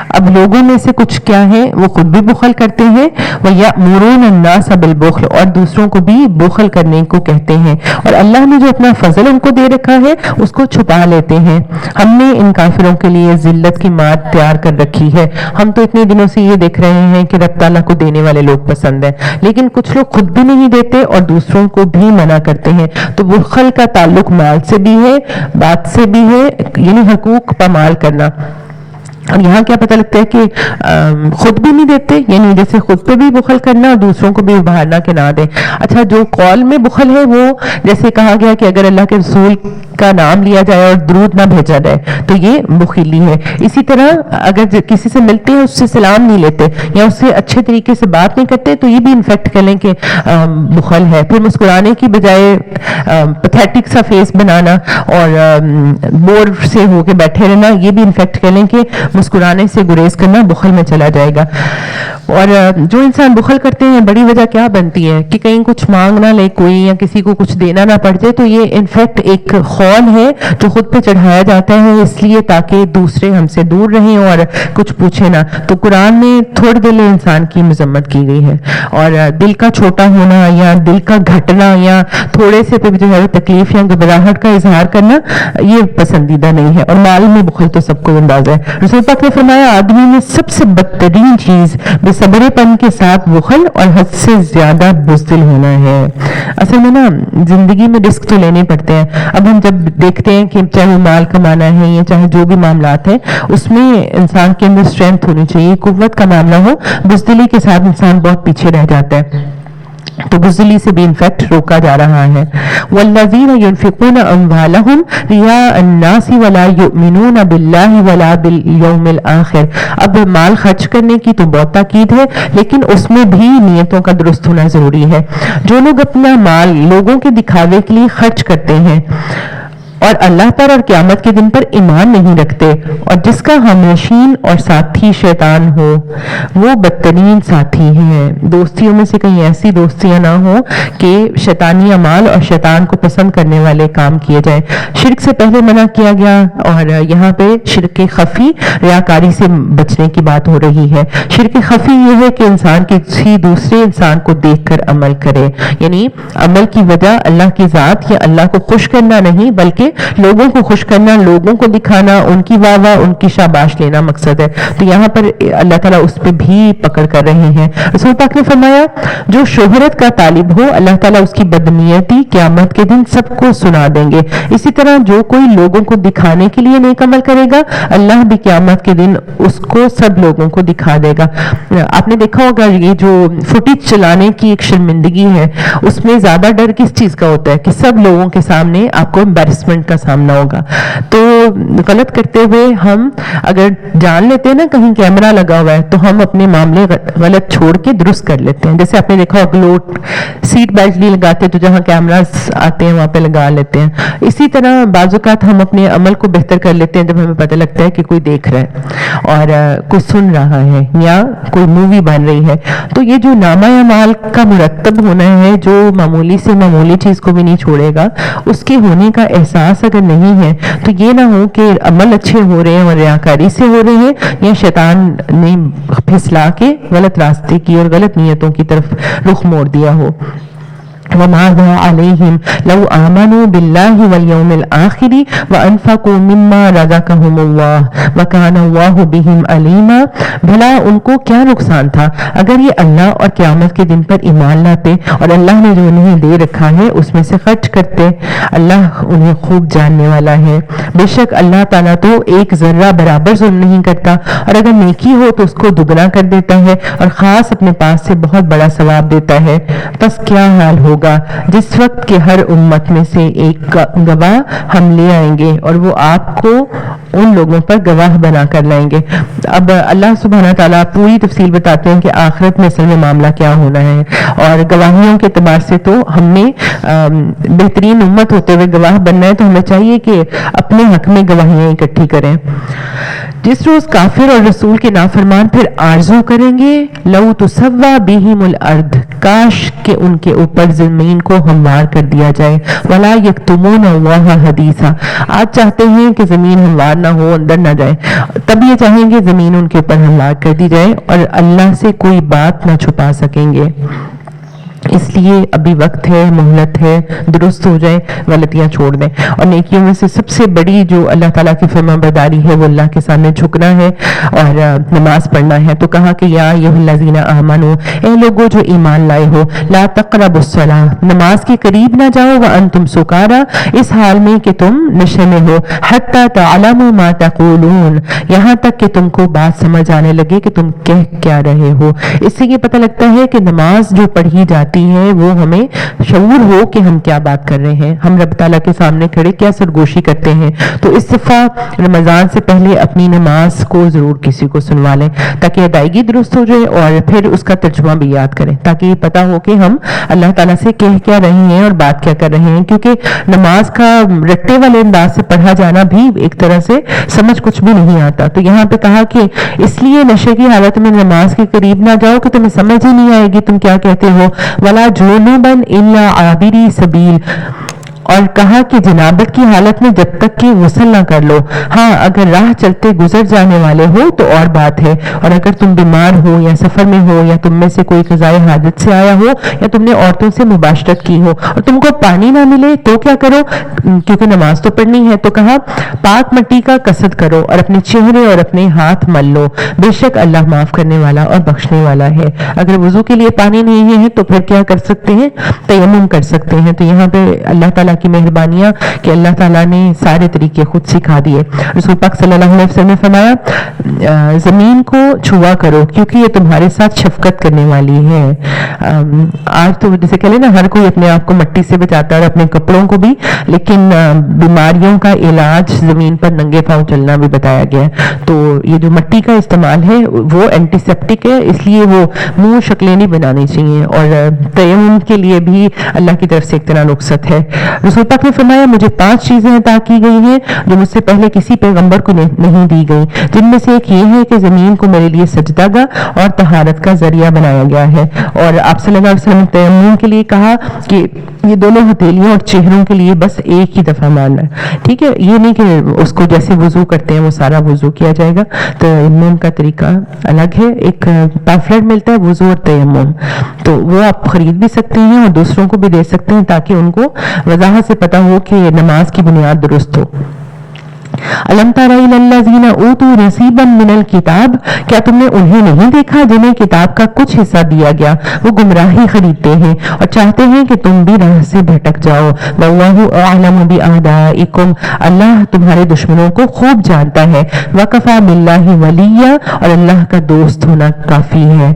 اب لوگوں میں سے کچھ کیا ہیں وہ خود بھی بخل کرتے ہیں، ویأمرون الناس بالبخل، اور دوسروں کو بھی بخل کرنے کو کہتے ہیں. اور اللہ نے جو اپنا فضل ان کو دے رکھا ہے اس کو چھپا لیتے ہیں. ہم نے ان کافروں کے لیے ذلت کی مات تیار کر رکھی ہے. ہم تو اتنے دنوں سے یہ دیکھ رہے ہیں کہ رب تعالیٰ کو دینے والے لوگ پسند ہیں، لیکن کچھ لوگ خود بھی نہیں دیتے اور دوسروں کو بھی منع کرتے ہیں. تو بخل کا تعلق مال سے بھی ہے، بات سے بھی ہے، یعنی حقوق پامال کرنا. اور یہاں کیا پتہ لگتا ہے کہ خود بھی نہیں دیتے، یعنی جیسے خود پہ بھی بخل کرنا اور دوسروں کو بھی ابھارنا کہ نہ دیں. اچھا جو قول میں بخل ہے وہ جیسے کہا گیا کہ اگر اللہ کے رسول کا نام لیا جائے اور درود نہ بھیجا جائے تو یہ بخیلی ہے. اسی طرح اگر کسی سے ملتے ہیں اس سے سلام نہیں لیتے یا اس سے اچھے طریقے سے بات نہیں کرتے تو یہ بھی انفیکٹ کر لیں کہ بخل ہے. پھر مسکرانے کی بجائے پیتھیٹک سا فیس بنانا اور بور سے ہو کے بیٹھے رہنا یہ بھی انفیکٹ کر لیں کہ مسکرانے سے گریز کرنا بخل میں چلا جائے گا. اور جو انسان بخل کرتے ہیں بڑی وجہ کیا بنتی ہے کہ کہیں کچھ مانگ نہ لے کوئی یا کسی کو کچھ دینا نہ پڑ جائے, تو یہ انفیکٹ ایک خول ہے جو خود پہ چڑھایا جاتا ہے اس لیے تاکہ دوسرے ہم سے دور رہیں اور کچھ پوچھے نہ. تو قرآن میں تھوڑے دل انسان کی مذمت کی گئی ہے اور دل کا چھوٹا ہونا یا دل کا گھٹنا یا تھوڑے سے پہ جو ہے تکلیف یا گھبراہٹ کا اظہار کرنا یہ پسندیدہ نہیں ہے. اور مال میں بخل تو سب کو اندازہ ہے. رسول پاک نے فرمایا آدمی میں سب سے بدترین چیز بے صبر پن کے ساتھ بخل اور حد سے زیادہ بزدل ہونا ہے. اصل میں نا زندگی میں رسک تو لینے پڑتے ہیں. اب ہم جب دیکھتے ہیں کہ چاہے مال کمانا ہے یا چاہے جو بھی معاملات ہیں اس میں انسان کے اندر اسٹرینتھ ہونی چاہیے, قوت کا معاملہ ہو. بزدلی کے ساتھ انسان بہت پیچھے رہ جاتا ہے تو بزدلی سے بھی انفیکٹ روکا جا رہا ہے. والذین ينفقون اموالهم رئاء الناس ولا يؤمنون باللہ ولا بالیوم الآخر. اب مال خرچ کرنے کی تو بہت تاکید ہے لیکن اس میں بھی نیتوں کا درست ہونا ضروری ہے. جو لوگ اپنا مال لوگوں کے دکھاوے کے لیے خرچ کرتے ہیں اور اللہ پر اور قیامت کے دن پر ایمان نہیں رکھتے اور جس کا ہمنشین اور ساتھی شیطان ہو وہ بدترین ساتھی ہیں. دوستیوں میں سے کہیں ایسی دوستیاں نہ ہوں کہ شیطانی اعمال اور شیطان کو پسند کرنے والے کام کیے جائیں. شرک سے پہلے منع کیا گیا اور یہاں پہ شرک خفی ریاکاری سے بچنے کی بات ہو رہی ہے. شرک خفی یہ ہے کہ انسان کسی دوسرے انسان کو دیکھ کر عمل کرے, یعنی عمل کی وجہ اللہ کی ذات یا اللہ کو خوش کرنا نہیں بلکہ لوگوں کو خوش کرنا, لوگوں کو دکھانا, ان کی واہ واہ ان کی شاباش لینا مقصد ہے. تو یہاں پر اللہ تعالیٰ اس پہ بھی پکڑ کر رہے ہیں. رسول پاک نے فرمایا جو شہرت کا طالب ہو اللہ تعالیٰ اس کی بدنیتی قیامت کے دن سب کو سنا دیں گے. اسی طرح جو کوئی لوگوں کو دکھانے کے لیے نیک عمل کرے گا اللہ بھی قیامت کے دن اس کو سب لوگوں کو دکھا دے گا. آپ نے دیکھا ہوگا یہ جو فوٹیج چلانے کی ایک شرمندگی ہے اس میں زیادہ ڈر کس چیز کا ہوتا ہے کہ سب لوگوں کے سامنے آپ کو امبیرسمنٹ کا سامنا ہوگا. تو غلط کرتے ہوئے ہم اگر جان لیتے ہیں نا کہیں کیمرہ لگا ہوا ہے تو ہم اپنے معاملے غلط چھوڑ کے درست کر لیتے ہیں. جیسے آپ نے دیکھا لوگ سیٹ بیلٹ نہیں لگاتے تو جہاں کیمراز آتے ہیں وہاں پہ لگا لیتے ہیں. اسی طرح بعض اوقات ہم اپنے عمل کو بہتر کر لیتے ہیں جب ہمیں پتہ لگتا ہے کہ کوئی دیکھ رہا ہے اور کوئی سن رہا ہے یا کوئی مووی بن رہی ہے. تو یہ جو نامہ اعمال کا مرتب ہونا ہے جو معمولی سے معمولی چیز کو بھی نہیں چھوڑے گا اس کے ہونے کا احساس اگر نہیں ہے تو یہ نہ ہو کہ عمل اچھے ہو رہے ہیں اور ریاکاری سے ہو رہے ہیں یا شیطان نے پھسلا کے غلط راستے کی اور غلط نیتوں کی طرف رخ موڑ دیا ہو. وماذا عليهم لو آمنوا بالله واليوم الآخر وأنفقوا مما رزقهم الله وكان الله بهم عليما. بھلا ان کو کیا نقصان تھا اگر یہ اللہ اور قیامت کے دن پر ایمان لاتے اور اللہ نے جو انہیں دے رکھا ہے اس میں سے خرچ کرتے. اللہ انہیں خوب جاننے والا ہے. بے شک اللہ تعالیٰ تو ایک ذرہ برابر ظلم نہیں کرتا اور اگر نیکی ہو تو اس کو دگنا کر دیتا ہے اور خاص اپنے پاس سے بہت بڑا ثواب دیتا ہے. بس کیا حال ہوگا جس وقت کہ ہر امت میں سے ایک گواہ ہم لے آئیں گے اور وہ آپ کو ان لوگوں پر گواہ بنا کر لائیں گے. اب اللہ سبحانہ تعالیٰ پوری تفصیل بتاتے ہیں کہ آخرت میں اصل میں معاملہ کیا ہونا ہے اور گواہیوں کے اعتبار سے تو ہم نے بہترین امت ہوتے ہوئے گواہ بننا ہے تو ہمیں چاہیے کہ اپنے حق میں گواہیاں اکٹھی کریں. جس روز کافر اور رسول کے نافرمان پھر آرزو کریں گے لو تسوا بہم الارض کاش کہ ان کے اوپر زمین کو ہموار کر دیا جائے. ولا یکتمون اللہ حدیثا آج چاہتے ہیں کہ زمین ہموار نہ ہو اندر نہ جائے تب یہ چاہیں گے زمین ان کے اوپر ہموار کر دی جائے اور اللہ سے کوئی بات نہ چھپا سکیں گے. اس لیے ابھی وقت ہے, مہلت ہے, درست ہو جائے, غلطیاں چھوڑ دیں. اور نیکیوں میں سے سب سے بڑی جو اللہ تعالیٰ کی فرما برداری ہے وہ اللہ کے سامنے جھکنا ہے اور نماز پڑھنا ہے. تو کہا کہ یا ایھا الذین آمنوا اے لوگوں جو ایمان لائے ہو لا تقربوا الصلاۃ نماز کے قریب نہ جاؤ وانتم سکارا اس حال میں کہ تم نشے میں ہو حتی تعلموا ما تقولون یہاں تک کہ تم کو بات سمجھ آنے لگے کہ تم کہہ کیا رہے ہو. اس سے یہ پتہ لگتا ہے کہ نماز جو پڑھی جاتی آتی ہیں وہ ہمیں شعور ہو کہ ہم کیا بات کر رہے ہیں، ہم رب تعالیٰ کے سامنے کھڑے کیا سرگوشی کرتے ہیں. تو اس دفعہ رمضان سے پہلے اپنی نماز کو ضرور کسی کو سنوا لیں تاکہ ادائیگی درست ہو جائے، اور پھر اس کا ترجمہ بھی یاد کریں تاکہ یہ پتہ ہو کہ ہم اللہ تعالیٰ سے کہہ کیا رہے ہیں اور بات کیا کر رہے ہیں. کیونکہ نماز کا رٹے والے انداز سے پڑھا جانا بھی ایک طرح سے سمجھ کچھ بھی نہیں آتا. تو یہاں پہ کہا کہ اس لیے نشے کی حالت میں نماز کے قریب نہ جاؤ کہ تمہیں سمجھ ہی نہیں آئے گی تم کیا کہتے ہو. وَلَا جُنُبًا إِلَّا عَابِرِي سَبِيلٍ، اور کہا کہ جنابت کی حالت میں جب تک کہ غسل نہ کر لو. ہاں اگر راہ چلتے گزر جانے والے ہو تو اور بات ہے، اور اگر تم بیمار ہو یا سفر میں ہو یا تم میں سے کوئی قضائے حاجت سے آیا ہو یا تم نے عورتوں سے مباشرت کی ہو اور تم کو پانی نہ ملے تو کیا کرو، کیونکہ نماز تو پڑھنی ہے. تو کہا پاک مٹی کا قصد کرو اور اپنے چہرے اور اپنے ہاتھ مل لو، بے شک اللہ معاف کرنے والا اور بخشنے والا ہے. اگر وضو کے لیے پانی نہیں ہے تو پھر کیا کر سکتے ہیں، تیمم کر سکتے ہیں. تو یہاں پہ اللہ تعالیٰ کی مہربانیاں کہ اللہ تعالیٰ نے سارے طریقے خود سکھا دیے. رسول پاک صلی اللہ علیہ وسلم نے فرمایا زمین کو چھوا کرو کیونکہ یہ تمہارے ساتھ شفقت کرنے والی ہے. آج تو جیسے کہہ لیں نا ہر کوئی اپنے آپ کو مٹی سے بچاتا ہے اور اپنے کپڑوں کو بھی، لیکن بیماریوں کا علاج زمین پر ننگے پاؤں چلنا بھی بتایا گیا ہے. تو یہ جو مٹی کا استعمال ہے وہ اینٹی سیپٹک ہے، اس لیے وہ منہ شکلیں نہیں بنانی چاہیے. اور تیمم کے لیے بھی اللہ کی طرف سے ایک طرح رخصت ہے. رسول پاک نے فرمایا مجھے 5 چیزیں عطا کی گئی ہیں جو مجھ سے پہلے کسی پیغمبر کو نہیں دی گئی، جن میں سے ایک یہ ہے کہ زمین کو میرے لیے سجدہ گاہ اور طہارت کا ذریعہ بنایا گیا ہے. اور آپ صلی اللہ علیہ وسلم نے تیمم کے لیے کہا کہ یہ دونوں ہتھیلیوں اور چہروں کے لیے بس ایک ہی دفعہ ماننا ہے. ٹھیک ہے، یہ نہیں کہ اس کو جیسے وضو کرتے ہیں وہ سارا وضو کیا جائے گا. تیمم کا طریقہ الگ ہے. ایک پیمفلیٹ ملتا ہے وضو اور تیمم، تو وہ آپ خرید بھی سکتے ہیں اور دوسروں کو بھی دے سکتے ہیں تاکہ ان کو وضاحت سے پتہ ہو کہ نماز کی بنیاد درست ہو. الم تر الی الذین اوتوا نصیبا من الکتاب، کیا تم نے انہیں نہیں دیکھا جنہیں کتاب کا کچھ حصہ دیا گیا، وہ گمراہی خریدتے ہیں اور چاہتے ہیں کہ تم بھی راہ سے بھٹک جاؤ. واللہ اعلم باعدائکم، اللہ تمہارے دشمنوں کو خوب جانتا ہے. وکفی باللہ ولیا، اور اللہ کا دوست ہونا کافی ہے.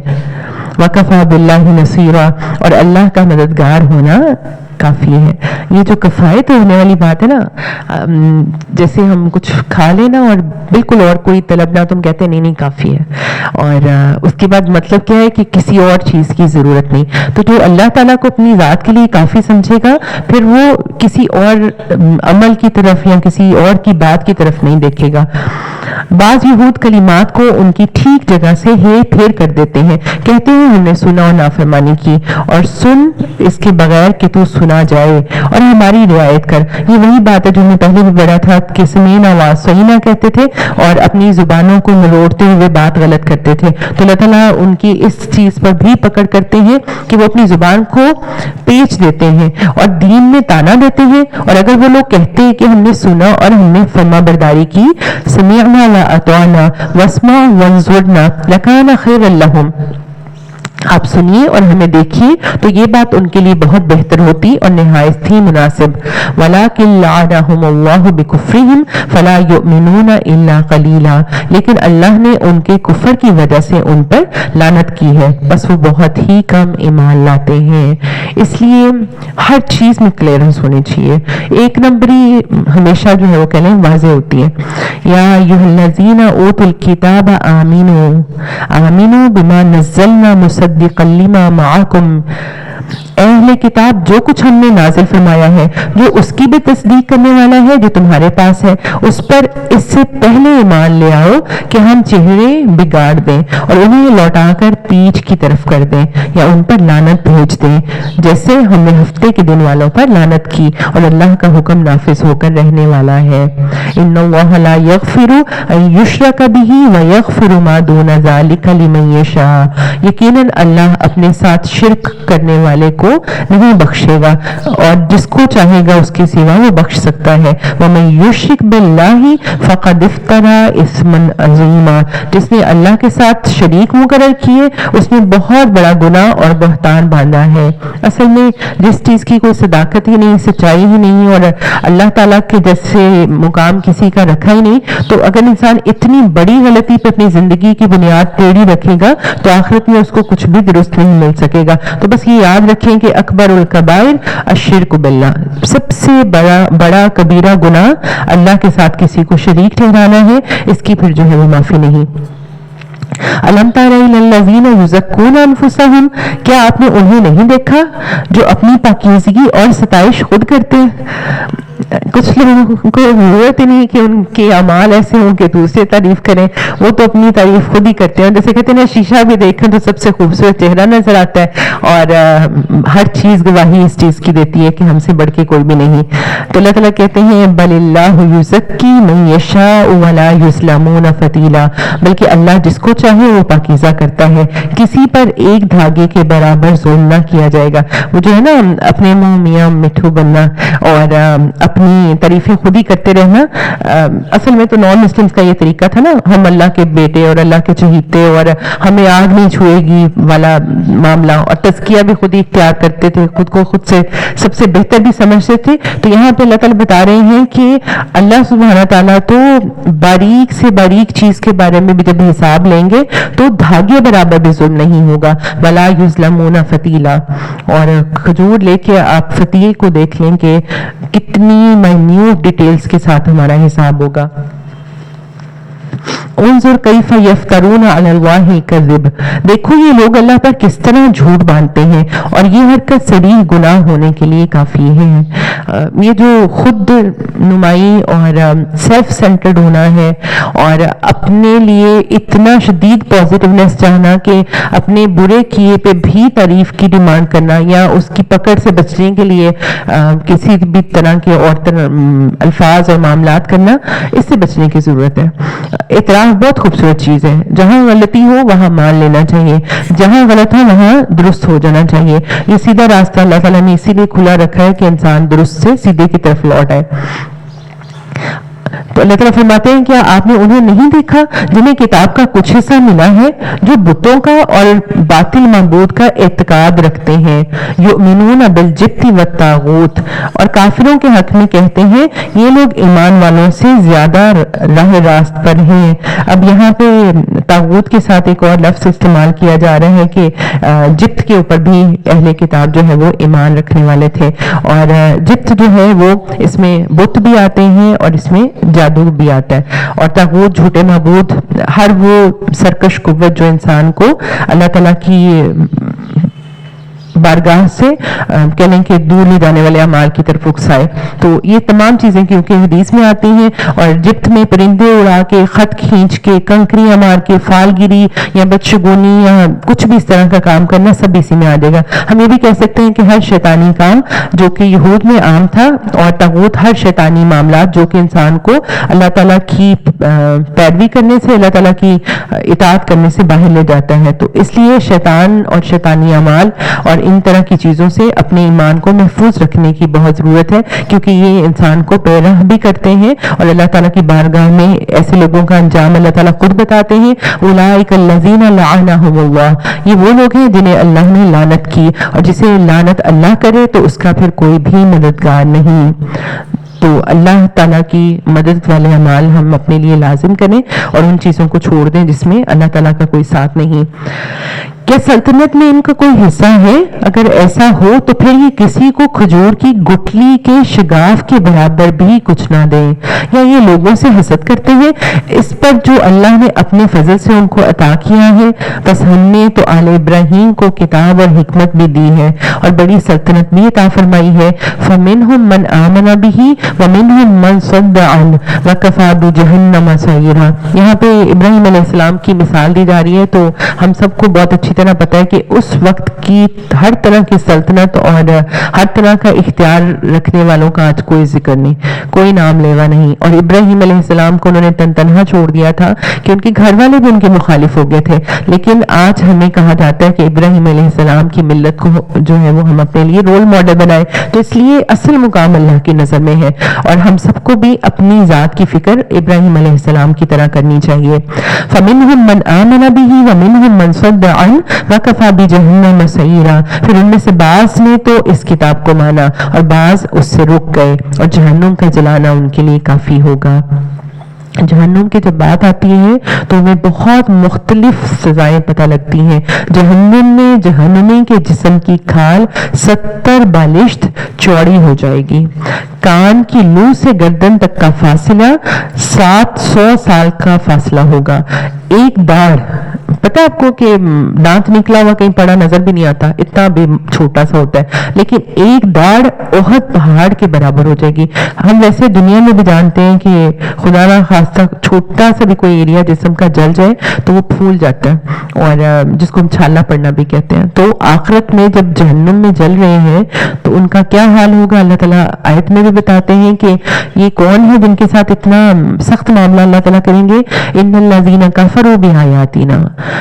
وکفی باللہ نصیرا، اور اللہ کا مددگار ہونا کافی ہے. یہ جو کفایت ہونے والی بات ہے نا، جیسے ہم کچھ کھا لینا اور بالکل اور کوئی طلب نہ، تم کہتے ہیں نہیں کافی ہے، اور اس کے بعد مطلب کیا ہے کہ کسی اور چیز کی ضرورت نہیں. تو جو اللہ تعالیٰ کو اپنی ذات کے لیے کافی سمجھے گا پھر وہ کسی اور عمل کی طرف یا کسی اور کی بات کی طرف نہیں دیکھے گا. بعض یہود کلمات کو ان کی ٹھیک جگہ سے ہیر پھیر کر دیتے ہیں، کہتے ہیں ہم نے سنا اور نافرمانی کی، اور سن اس کے بغیر کہ تو سنا جائے اور ہماری رعایت کر. یہ وہی بات ہے جو میں پہلے بھی پڑھا تھا کہ سمعنا وعصینا کہتے تھے اور اپنی زبانوں کو مروڑتے ہوئے بات غلط کرتے تھے. تو اللہ تعالیٰ ان کی اس چیز پر بھی پکڑ کرتے ہیں کہ وہ اپنی زبان کو پیچ دیتے ہیں اور دین میں تانا دیتے ہیں. اور اگر وہ لوگ کہتے ہیں کہ ہم نے سنا اور ہم نے فرما برداری کی، سمعنا واطعنا واسمع وانظرنا لکان خیرا لہم، آپ سنیے اور ہمیں دیکھیے تو یہ بات ان کے لیے بہت بہتر ہوتی اور نہایت تھی مناسب. وَلَٰكِن لَعَنَهُمُ اللَّهُ بِكُفْرِهِمْ فَلَا يُؤْمِنُونَ إِلَّا قَلِيلًا، لیکن اللہ نے ان کے کفر کی وجہ سے ان پر لعنت کی ہے، بس وہ بہت ہی کم ایمان لاتے ہیں. اس لیے ہر چیز میں کلیئرنس ہونی چاہیے. ایک نمبری ہمیشہ جو ہے وہ کہنے واضح ہوتی ہے. یا ایھا الذین اوتوا الکتاب آمنوا بما نزلنا مصدقا لما معکم، اہل کتاب جو کچھ ہم نے نازل فرمایا ہے جو اس کی بھی تصدیق کرنے والا ہے جو تمہارے پاس ہے، اس پر اس سے پہلے ایمان لے آؤ کہ ہم چہرے بگاڑ دیں اور انہیں لوٹا کر پیٹھ کی طرف کر دیں یا ان پر لعنت بھیج دیں جیسے ہم نے ہفتے کے دن والوں پر لعنت کی، اور اللہ کا حکم نافذ ہو کر رہنے والا ہے. ان اللہ لا یغفر ان یشرک بہ ویغفر ما دون ذلک لمن یشاء، یقیناً اللہ اپنے ساتھ شرک کرنے والے کو نہیں بخشے گا اور جس کو چاہے گا اس کے سوا وہ بخش سکتا ہے. وَمَن يُشْرِكْ بِاللَّهِ فَقَدِ افْتَرَىٰ إِثْمًا عَظِيمًا، جس نے اللہ کے ساتھ شریک مقرر کیے اس نے بہت بڑا گناہ اور بہتان باندھا ہے. اصل میں جس چیز کی کوئی صداقت ہی نہیں، سچائی ہی نہیں اور اللہ تعالیٰ کے جیسے مقام کسی کا رکھا ہی نہیں، تو اگر انسان اتنی بڑی غلطی پہ اپنی زندگی کی بنیاد ٹیڑھی رکھے گا تو آخرت میں اس کو کچھ بھی درست نہیں مل سکے گا. تو بس یہ یاد رکھیں کہ اکبر الکبائر الشرک باللہ، سب سے بڑا کبیرہ گناہ اللہ کے ساتھ کسی کو شریک ٹھہرانا ہے، اس کی پھر جو ہے وہ معافی نہیں. الم تر الی الذین یزکون انفسہم، کیا آپ نے انہیں نہیں دیکھا جو اپنی پاکیزگی اور ستائش خود کرتے ہیں؟ کچھ لوگوں کو ضرورت ہی نہیں کہ ان کے اعمال ایسے ہوں کہ دوسرے تعریف کریں، وہ تو اپنی تعریف خود ہی کرتے ہیں. جیسے کہتے ہیں نا، شیشہ بھی دیکھیں تو سب سے خوبصورت چہرہ نظر آتا ہے اور ہر چیز گواہی اس چیز کی دیتی ہے کہ ہم سے بڑھ کے کوئی بھی نہیں. تو اللہ تعالیٰ کہتے ہیں بل اللہ یزکی من یشاء ولا یظلمون فتیلا، بلکہ اللہ جس کو چاہے وہ پاکیزہ کرتا ہے، کسی پر ایک دھاگے کے برابر ظلم نہ کیا جائے گا. وہ جو ہے نا اپنے منہ میاں مٹھو بننا اور اپنی تعریفیں خود ہی کرتے رہنا، اصل میں تو نان مسلمس کا یہ طریقہ تھا نا، ہم اللہ کے بیٹے اور اللہ کے چہیتے اور ہمیں آگ نہیں چھوئے گی والا معاملہ، اور تزکیہ بھی خود ہی اختیار کرتے تھے، خود کو خود سے سب سے بہتر بھی سمجھتے تھے. تو یہاں پہ اللہ تعالیٰ بتا رہے ہیں کہ اللہ سبحانہ تعالیٰ تو باریک سے باریک چیز کے بارے میں بھی جب حساب لیں گے تو دھاگے برابر بھی ظلم نہیں ہوگا. ولا یظلمون فتیلا، اور کھجور لے کے آپ فتیے کو دیکھ لیں کہ کتنی مائنیوٹ ڈیٹیلز کے ساتھ ہمارا حساب ہوگا. انظر کیف یفترون علی اللہ الکذب، دیکھو یہ لوگ اللہ پر کس طرح جھوٹ باندھتے ہیں، اور یہ حرکت صریح گناہ ہونے کے لیے کافی ہے. یہ جو خود نمائی اور سیلف سینٹرڈ ہونا ہے اور اپنے لیے اتنا شدید پازیٹیونیس چاہنا کہ اپنے برے کیے پہ بھی تعریف کی ڈیمانڈ کرنا یا اس کی پکڑ سے بچنے کے لیے کسی بھی طرح کے اور الفاظ اور معاملات کرنا، اس سے بچنے کی ضرورت ہے. اعتراف بہت خوبصورت چیز ہے، جہاں غلطی ہو وہاں مان لینا چاہیے، جہاں غلط ہے وہاں درست ہو جانا چاہیے. یہ سیدھا راستہ اللہ تعالیٰ نے اسی لیے کھلا رکھا ہے کہ انسان درست سے سیدھے کی طرف لوٹ آئے. تو اللہ تعالیٰ فرماتے ہیں کیا آپ نے انہیں نہیں دیکھا جنہیں کتاب کا کچھ حصہ ملا ہے، جو بتوں کا اور باطل معبود کا اعتقاد رکھتے ہیں. یؤمنون بالجبت والطاغوت، اور کافروں کے حق میں کہتے ہیں یہ لوگ ایمان والوں سے زیادہ راہ راست پر ہیں. اب یہاں پہ طاغوت کے ساتھ ایک اور لفظ استعمال کیا جا رہا ہے کہ جبت کے اوپر بھی اہل کتاب جو ہے وہ ایمان رکھنے والے تھے، اور جبت جو ہے وہ اس میں بت بھی آتے ہیں اور اس میں جادو بھی آتا ہے. اور طاغوت جھوٹے معبود، ہر وہ سرکش قوت جو انسان کو اللہ تعالیٰ کی بارگاہ سے کہنے کہ دور لے جانے والے اعمال کی طرف اکسائے. تو یہ تمام چیزیں کیونکہ حدیث میں آتی ہیں، اور جبت میں پرندے اڑا کے، خط کھینچ کے، کنکریاں مار کے، فال گیری یا بدشگونی یا کچھ بھی اس طرح کا کام کرنا سب اسی میں آ جائے گا. ہم یہ بھی کہہ سکتے ہیں کہ ہر شیطانی کام جو کہ یہود میں عام تھا، اور طاغوت ہر شیطانی معاملات جو کہ انسان کو اللہ تعالیٰ کی پیروی کرنے سے، اللہ تعالیٰ کی اطاعت کرنے سے باہر لے جاتا ہے. تو اس لیے شیطان اور شیطانی اعمال اور ان طرح کی چیزوں سے اپنے ایمان کو محفوظ رکھنے کی بہت ضرورت ہے، کیونکہ یہ انسان کو بے راہ بھی کرتے ہیں، اور اللہ تعالیٰ کی بارگاہ میں ایسے لوگوں کا انجام اللہ تعالیٰ خود بتاتے ہیں. اولئک الذین لعنہم اللہ، یہ وہ لوگ ہیں جنہیں اللہ نے لعنت کی، اور جسے لعنت اللہ کرے تو اس کا پھر کوئی بھی مددگار نہیں. تو اللہ تعالیٰ کی مدد والے اعمال ہم اپنے لیے لازم کریں اور ان چیزوں کو چھوڑ دیں جس میں اللہ تعالیٰ کا کوئی ساتھ نہیں. کیا سلطنت میں ان کا کوئی حصہ ہے؟ اگر ایسا ہو تو پھر یہ کسی کو کھجور کی گٹھلی کے شگاف کے برابر بھی کچھ نہ دیں. یا یہ لوگوں سے حسد کرتے ہیں اس پر جو اللہ نے اپنے فضل سے ان کو عطا کیا ہے. بس ہم نے تو آل ابراہیم کو کتاب اور حکمت بھی دی ہے اور بڑی سلطنت بھی عطا فرمائی ہے. فمنہم من آمن بہ ومنہم من صد عنہ وکفی بجہنم سعیرا. یہاں پہ ابراہیم علیہ السلام کی مثال دی جا رہی ہے، تو ہم سب کو بہت اچھی طرح پتہ ہے کہ اس وقت کی ہر طرح کی سلطنت اور ہر طرح کا اختیار رکھنے والوں کا آج کوئی ذکر نہیں، کوئی نام لیوا نہیں. اور ابراہیم علیہ السلام کو انہوں نے تنہا چھوڑ دیا تھا کہ ان کے گھر والے بھی ان کے مخالف ہو گئے تھے. لیکن آج ہمیں کہا جاتا ہے کہ ابراہیم علیہ السلام کی ملت کو جو ہے وہ ہم اپنے لیے رول ماڈل بنائے. تو اس لیے اصل مقام اللہ کی نظر میں ہے، اور ہم سب کو بھی اپنی ذات کی فکر ابراہیم علیہ السلام کی طرح کرنی چاہیے. فَمِنْهُمْ مَنْ آمَنَ بِهِ وَمِنْهُمْ مَنْ صَدَّ عَنْهُ وَكَفَى بِجَهَنَّمَ سَعِيرًا. پھر ان میں سے بعض نے تو اس کتاب کو مانا اور بعض اس سے رک گئے، اور جہنم کا جلانا ان کے لیے کافی ہوگا. جہنم کی جب بات آتی ہے تو ہمیں بہت مختلف سزائیں پتہ لگتی ہیں. جہنم میں جہنمی کے جسم کی کھال 70 بالشت چوڑی ہو جائے گی. کان کی لو سے گردن تک کا فاصلہ 700 سال کا فاصلہ ہوگا. ایک داڑھ، پتہ آپ کو کہ دانت نکلا ہوا کہیں پڑا نظر بھی نہیں آتا، اتنا بھی چھوٹا سا ہوتا ہے، لیکن ایک داڑھ احد پہاڑ کے برابر ہو جائے گی. ہم ویسے دنیا میں بھی جانتے ہیں کہ خدا نہ خواستہ چھوٹا سا بھی کوئی ایریا جسم کا جل جائے تو وہ پھول جاتا ہے، اور جس کو ہم چھالا پڑنا بھی کہتے ہیں. تو آخرت میں جب جہنم میں جل رہے ہیں تو ان کا کیا حال ہوگا، اللہ تعالیٰ آیت میں بھی بتاتے ہیں کہ یہ کون ہے جن کے ساتھ اتنا سخت معاملہ اللہ تعالیٰ کریں گے. ان الذین کفروا بآیاتنا،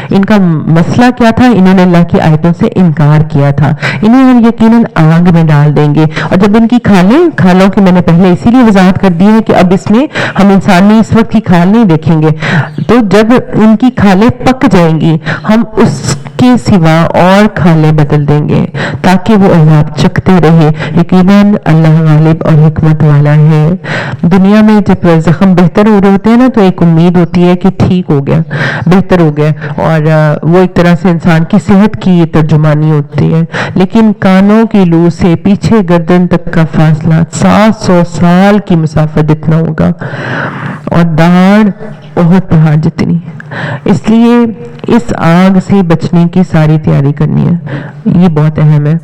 ان کا مسئلہ کیا تھا، انہوں نے اللہ کی آیتوں سے انکار کیا تھا، انہیں ہم یقیناً آگ میں ڈال دیں گے. اور جب ان کی کھالوں کی میں نے پہلے اسی لیے وضاحت کر دی ہے کہ اب اس میں ہم انسانی اس وقت کی کھال نہیں دیکھیں گے، تو جب ان کی کھالیں پک جائیں گی ہم اس کے سوا اور کھالیں بدل دیں گے تاکہ وہ عذاب چکھتے رہے. یقیناً اللہ غالب اور حکمت والا ہے. دنیا میں جب زخم بہتر ہو رہے ہوتے ہیں نا تو ایک امید ہوتی ہے کہ ٹھیک ہو گیا، بہتر ہو گیا، اور وہ ایک طرح سے انسان کی صحت کی ترجمانی ہوتی ہے. لیکن کانوں کی لو سے پیچھے گردن تک کا فاصلہ 700 سال کی مسافت اتنا ہوگا، اور داڑھ احد پہاڑ جتنی. اس لیے اس آگ سے بچنے کی ساری تیاری کرنی ہے، یہ بہت اہم ہے.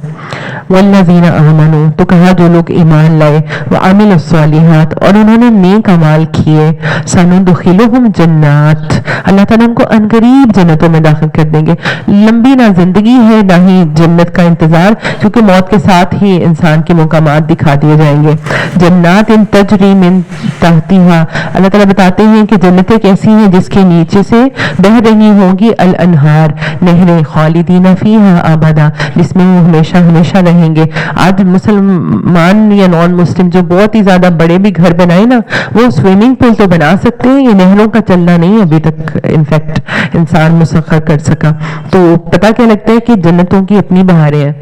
والذین آمنوا، تو کہا جو لوگ ایمان لائے، وعملوا الصالحات، اور انہوں نے نیک اعمال کیے، سندخلہم جنات، اللہ تعالیٰ ان کو عنقریب جنتوں میں داخل کر دیں گے. لمبی نہ زندگی ہے نہ ہی جنت کا انتظار، کیونکہ موت کے ساتھ ہی انسان کے مقامات دکھا دیے جائیں گے. جنات تجری من تحتہا، اللہ تعالیٰ بتاتے ہیں کہ جنتیں کیسی ہیں جس کے نیچے سے بہہ رہی ہوں گی الانہار، نہریں، خالدین فیہا ابدا، جس میں وہ ہمیشہ ہمیشہ رہیں گے. آج مسلمان یا نان مسلم جو بہت ہی زیادہ بڑے بھی گھر بنائے نا، وہ سوئمنگ پول تو بنا سکتے ہیں، یہ نہروں کا چلنا نہیں ابھی تک انفیکٹ انسان مسخر کر سکا. تو پتہ کیا لگتا ہے کہ جنتوں کی اپنی بہاریں ہیں.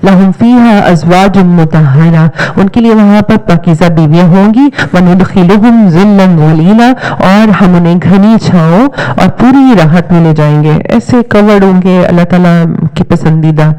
لہم فیہا ازواج مطہرہ، ان کے لیے وہاں پر پاکیزہ بیویاں ہوں گی. وندخلہم ظلا ظلیلا، اور ہم انہیں گھنی چھاؤں اور پوری راحت میں لے جائیں گے. ایسے کورڈ ہوں گے اللہ تعالیٰ کی پسندیدہ.